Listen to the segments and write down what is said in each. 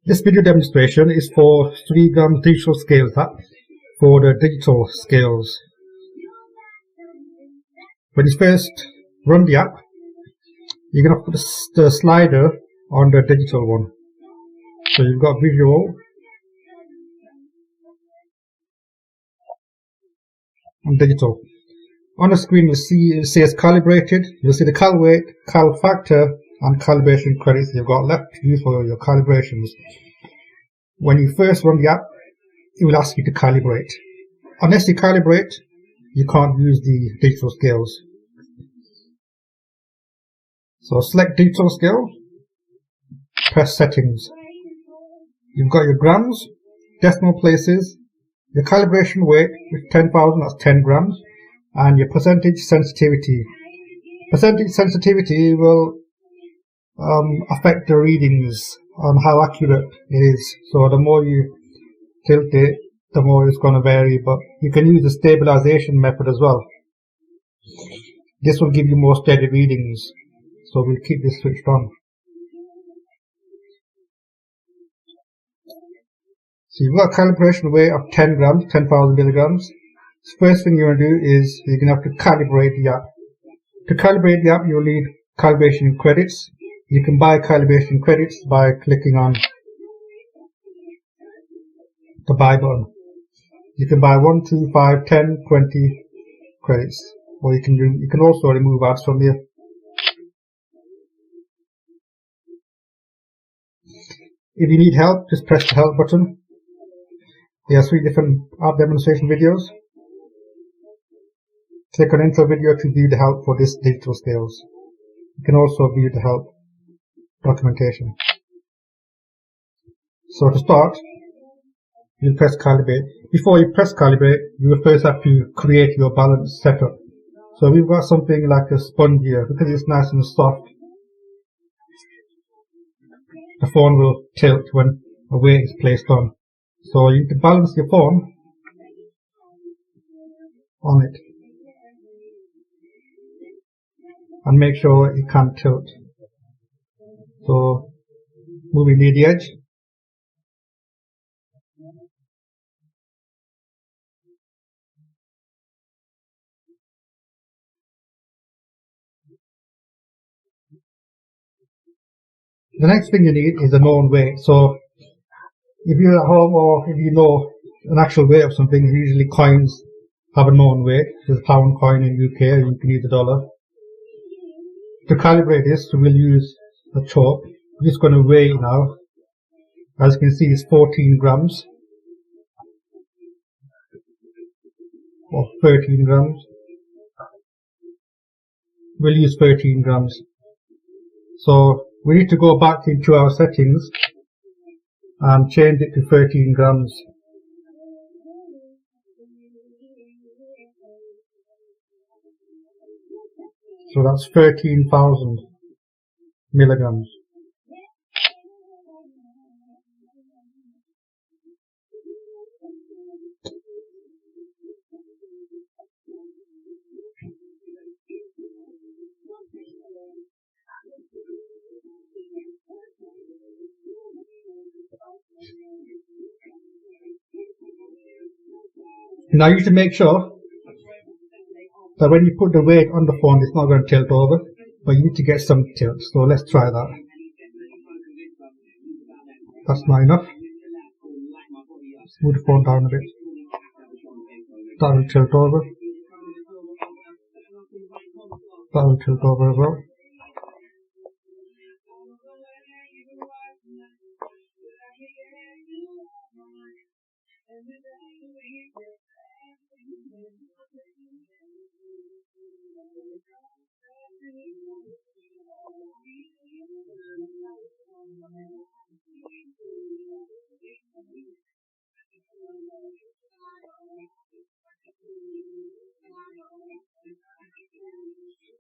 This video demonstration is for 3 Grams digital scales app for the digital scales. When you first run the app, you're going to put the slider on the digital one. So you've got visual and digital. On the screen you'll see it says calibrated. You'll see the cal weight, cal factor and calibration credits you've got left to use for your calibrations. When you first run the app, it will ask you to calibrate. Unless you calibrate, you can't use the digital scales. So select digital scale, press settings. You've got your grams, decimal places, your calibration weight, which is 10,000, that's 10 grams, and your percentage sensitivity. Percentage sensitivity will affect the readings on how accurate it is. So the more you tilt it, the more it's going to vary, but you can use the stabilization method as well. This will give you more steady readings, so we'll keep this switched on. So you've got a calibration weight of 10 grams, 10,000 milligrams. The first thing you want to do is you're going to have to calibrate the app. To calibrate the app, you'll need calibration credits. You can buy calibration credits by clicking on the buy button. You can buy 1, 2, 5, 10, 20 credits, or you can also remove ads from here. If you need help, just press the help button. There are 3 different app demonstration videos. Click on intro video to view the help for this digital scales. You can also view the help documentation. So to start, you'll press calibrate. Before you press calibrate, you will first have to create your balance setup. So we've got something like a sponge here. Because it's nice and soft, the phone will tilt when a weight is placed on. So you need to balance your phone on it and make sure it can't tilt. So moving near the edge. The next thing you need is a known weight. So if you're at home or if you know an actual weight of something, usually coins have a known weight. There's a pound coin in UK, or you can use a dollar. To calibrate this, we'll use a chalk. I'm just going to weigh it now. As you can see, it's 14 grams or 13 grams. We'll use 13 grams. So we need to go back into our settings and change it to 13 grams. So that's 13,000 milligrams. Now you need to make sure that when you put the weight on the phone, it's not going to tilt over, but you need to get some tilt. So let's try that. That's not enough. Move the phone down a bit. That will tilt over. That will tilt over as well.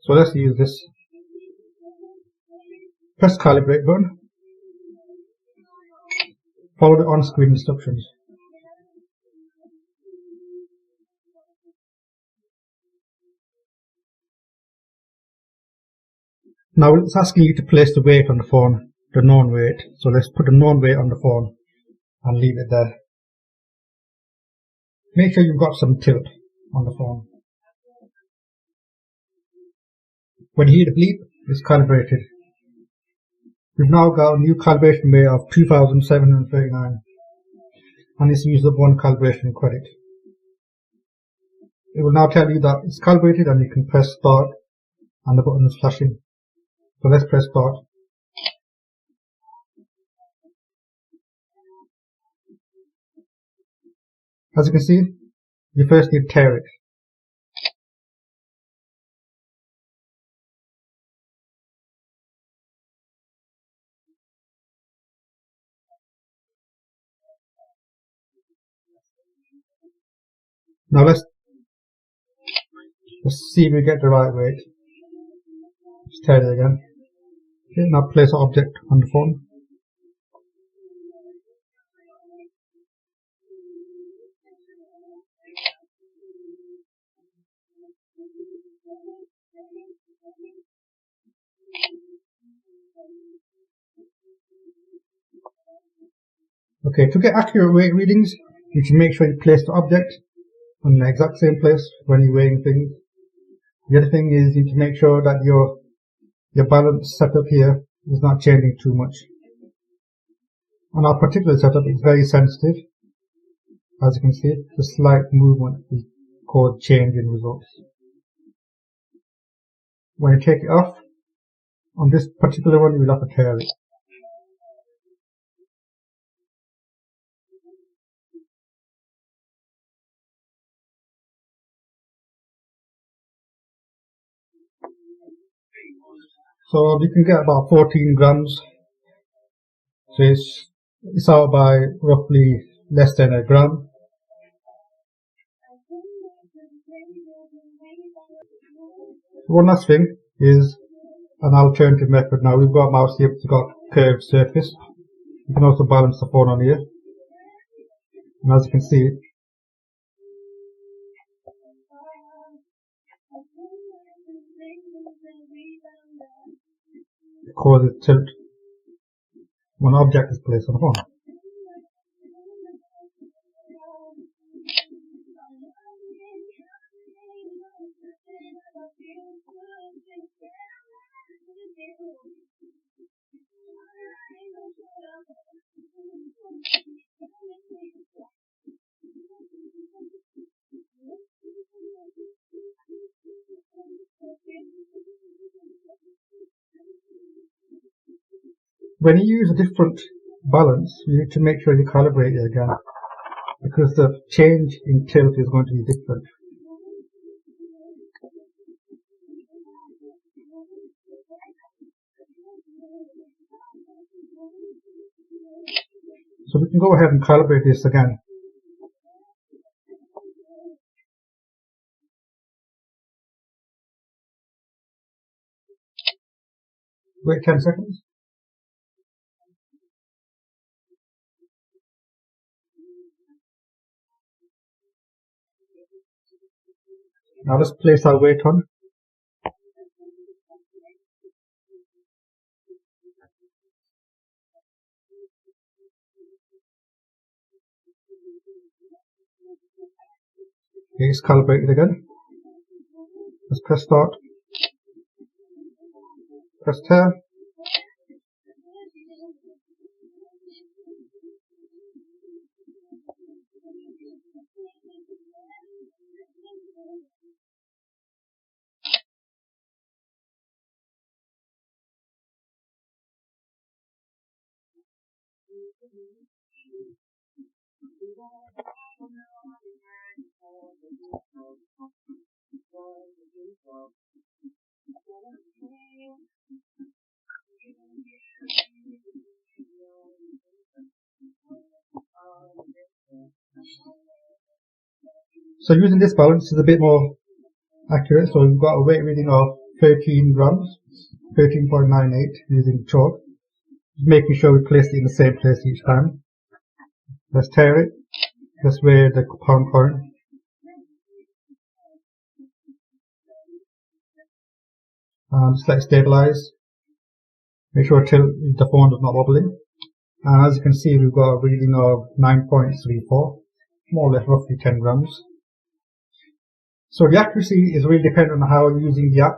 So let's use this. Press calibrate button. Follow the on-screen instructions. Now it's asking you to place the weight on the phone. the known weight. So let's put the known weight on the phone and leave it there. Make sure you've got some tilt on the phone. When you hear the bleep, it's calibrated. We've now got a new calibration weight of 2,739 and it's used up one calibration credit. It will now tell you that it's calibrated and you can press start and the button is flashing. So let's press start. As you can see, you first need to tear it. Now let's see if we get the right weight. Just tear it again. Okay, now place an object on the phone. Okay, to get accurate weight readings, you should make sure you place the object on the exact same place when you're weighing things. The other thing is you need to make sure that your balance setup here is not changing too much. On our particular setup, it's very sensitive. As you can see, the slight movement will cause change in results. When you take it off, on this particular one, you'll have to tear it. So you can get about 14 grams. So it's out by roughly less than a gram. One last thing is an alternative method. Now we've got a mouse here, it's got a curved surface. You can also balance the phone on here. And as you can see, it causes tilt when an object is placed on the phone. When you use a different balance, you need to make sure you calibrate it again, because the change in tilt is going to be different. So we can go ahead and calibrate this again. Wait 10 seconds. Now let's place our weight on. Okay, it's calibrated again. Let's press start. Press tear. So using this balance is a bit more accurate. So we've got a weight reading of 13 grams, 13.98 using chalk. Just making sure we place it in the same place each time. Let's tear it. Let's weigh the pound coin. Just let it stabilize. Make sure the phone is not wobbling. And as you can see, we've got a reading of 9.34, more or less roughly 10 grams. So the accuracy is really dependent on how you're using the app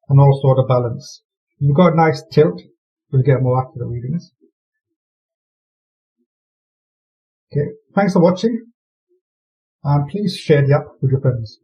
and also the balance. If you've got a nice tilt, you'll get more accurate readings. Okay, thanks for watching, and please share the app with your friends.